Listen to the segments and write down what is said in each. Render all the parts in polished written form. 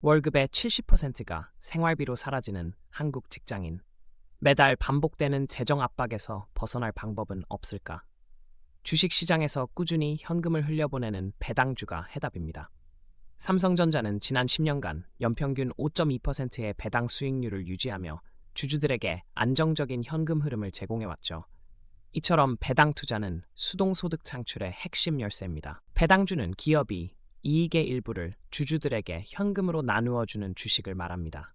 월급의 70%가 생활비로 사라지는 한국 직장인. 매달 반복되는 재정 압박에서 벗어날 방법은 없을까? 주식시장에서 꾸준히 현금을 흘려보내는 배당주가 해답입니다. 삼성전자는 지난 10년간 연평균 5.2%의 배당 수익률을 유지하며 주주들에게 안정적인 현금 흐름을 제공해왔죠. 이처럼 배당 투자는 수동소득 창출의 핵심 열쇠입니다. 배당주는 기업이 이익의 일부를 주주들에게 현금으로 나누어주는 주식을 말합니다.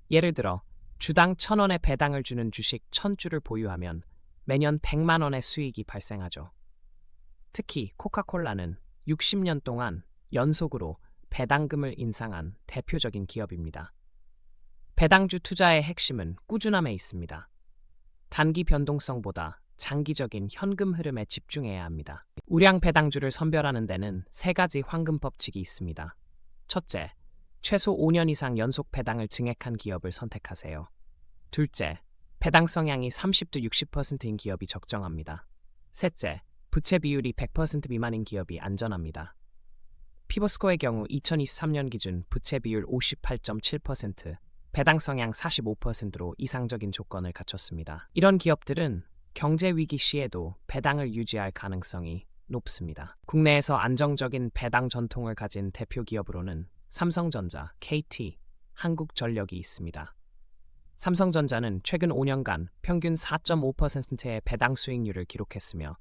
예를 들어 주당 1,000원의 배당을 주는 주식 1,000주를 보유하면 매년 100만 원의 수익이 발생하죠. 특히 코카콜라는 60년 동안 연속으로 배당금을 인상한 대표적인 기업입니다. 배당주 투자의 핵심은 꾸준함에 있습니다. 단기 변동성보다 장기적인 현금 흐름에 집중해야 합니다. 우량 배당주를 선별하는 데는 3가지 황금 법칙이 있습니다. 첫째, 최소 5년 이상 연속 배당을 증액한 기업을 선택하세요. 둘째, 배당 성향이 30도 60%인 기업이 적정합니다. 셋째, 부채 비율이 100% 미만인 기업이 안전합니다. 피보스코의 경우 2023년 기준 부채 비율 58.7%, 배당 성향 45%로 이상적인 조건을 갖췄습니다. 이런 기업들은 경제 위기 시에도 배당을 유지할 가능성이 높습니다. 국내에서 안정적인 배당 전통을 가진 대표 기업으로는 삼성전자, KT, 한국전력이 있습니다. 삼성전자는 최근 5년간 평균 4.5%의 배당 수익률을 기록했으며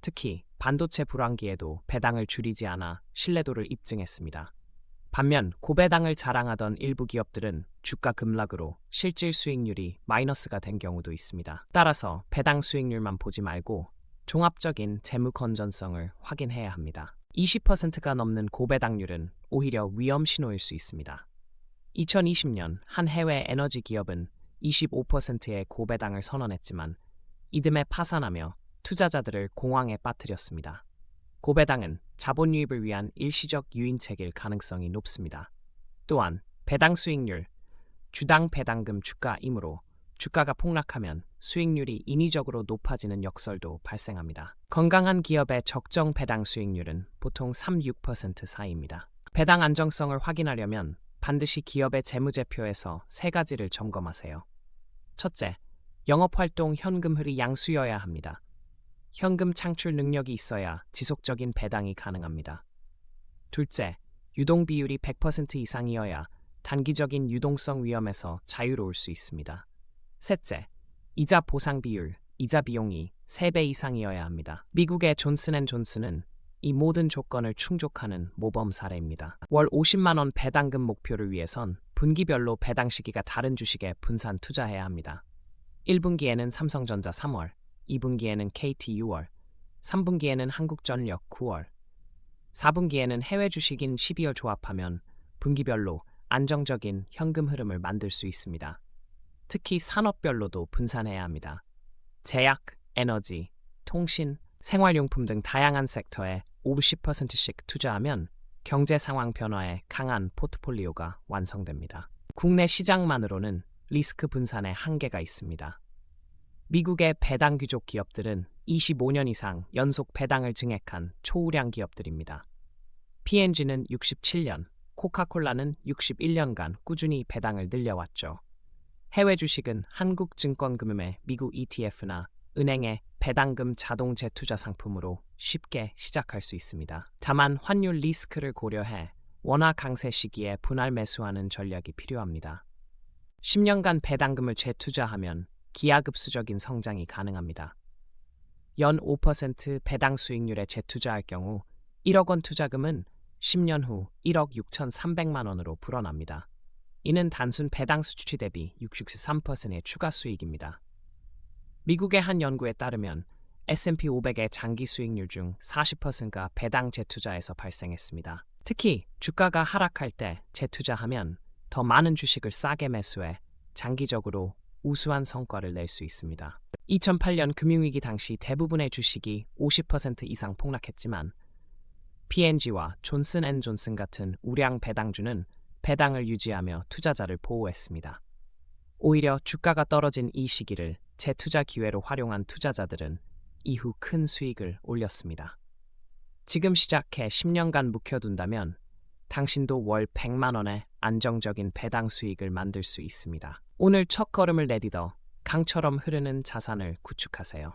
특히 반도체 불황기에도 배당을 줄이지 않아 신뢰도를 입증했습니다. 반면 고배당을 자랑하던 일부 기업들은 주가 급락으로 실질 수익률이 마이너스가 된 경우도 있습니다. 따라서 배당 수익률만 보지 말고 종합적인 재무 건전성을 확인해야 합니다. 20%가 넘는 고배당률은 오히려 위험 신호일 수 있습니다. 2020년 한 해외 에너지 기업은 25%의 고배당을 선언했지만 이듬해 파산하며 투자자들을 공황에 빠뜨렸습니다. 고배당은 자본 유입을 위한 일시적 유인책일 가능성이 높습니다. 또한 배당 수익률, 주당 배당금 주가이므로 주가가 폭락하면 수익률이 인위적으로 높아지는 역설도 발생합니다. 건강한 기업의 적정 배당 수익률은 보통 3-6% 사이입니다. 배당 안정성을 확인하려면 반드시 기업의 재무제표에서 3가지를 점검하세요. 첫째, 영업활동 현금흐름이 양수여야 합니다. 현금 창출 능력이 있어야 지속적인 배당이 가능합니다. 둘째, 유동 비율이 100% 이상이어야 단기적인 유동성 위험에서 자유로울 수 있습니다. 셋째, 이자 보상 비율, 이자 비용이 3배 이상이어야 합니다. 미국의 존슨앤존슨은 이 모든 조건을 충족하는 모범 사례입니다. 월 50만 원 배당금 목표를 위해선 분기별로 배당 시기가 다른 주식에 분산 투자해야 합니다. 1분기에는 삼성전자 3월, 2분기에는 KT 6월, 3분기에는 한국전력 9월, 4분기에는 해외 주식인 12월 조합하면 분기별로 안정적인 현금 흐름을 만들 수 있습니다. 특히 산업별로도 분산해야 합니다. 제약, 에너지, 통신, 생활용품 등 다양한 섹터에 50%씩 투자하면 경제 상황 변화에 강한 포트폴리오가 완성됩니다. 국내 시장만으로는 리스크 분산에 한계가 있습니다. 미국의 배당 귀족 기업들은 25년 이상 연속 배당을 증액한 초우량 기업들입니다. P&G는 67년, 코카콜라는 61년간 꾸준히 배당을 늘려왔죠. 해외 주식은 한국증권금융의 미국 ETF나 은행의 배당금 자동 재투자 상품으로 쉽게 시작할 수 있습니다. 다만 환율 리스크를 고려해 원화 강세 시기에 분할 매수하는 전략이 필요합니다. 10년간 배당금을 재투자하면 기하급수적인 성장이 가능합니다. 연 5% 배당 수익률에 재투자할 경우 1억 원 투자금은 10년 후 1억 6,300만 원으로 불어납니다. 이는 단순 배당 수취 대비 63%의 추가 수익입니다. 미국의 한 연구에 따르면 S&P 500의 장기 수익률 중 40%가 배당 재투자에서 발생했습니다. 특히 주가가 하락할 때 재투자하면 더 많은 주식을 싸게 매수해 장기적으로 우수한 성과를 낼 수 있습니다. 2008년 금융위기 당시 대부분의 주식이 50% 이상 폭락했지만 P&G와 존슨앤존슨 같은 우량 배당주는 배당을 유지하며 투자자를 보호했습니다. 오히려 주가가 떨어진 이 시기를 재투자 기회로 활용한 투자자들은 이후 큰 수익을 올렸습니다. 지금 시작해 10년간 묵혀둔다면 당신도 월 100만 원의 안정적인 배당 수익을 만들 수 있습니다. 오늘 첫 걸음을 내딛어 강처럼 흐르는 자산을 구축하세요.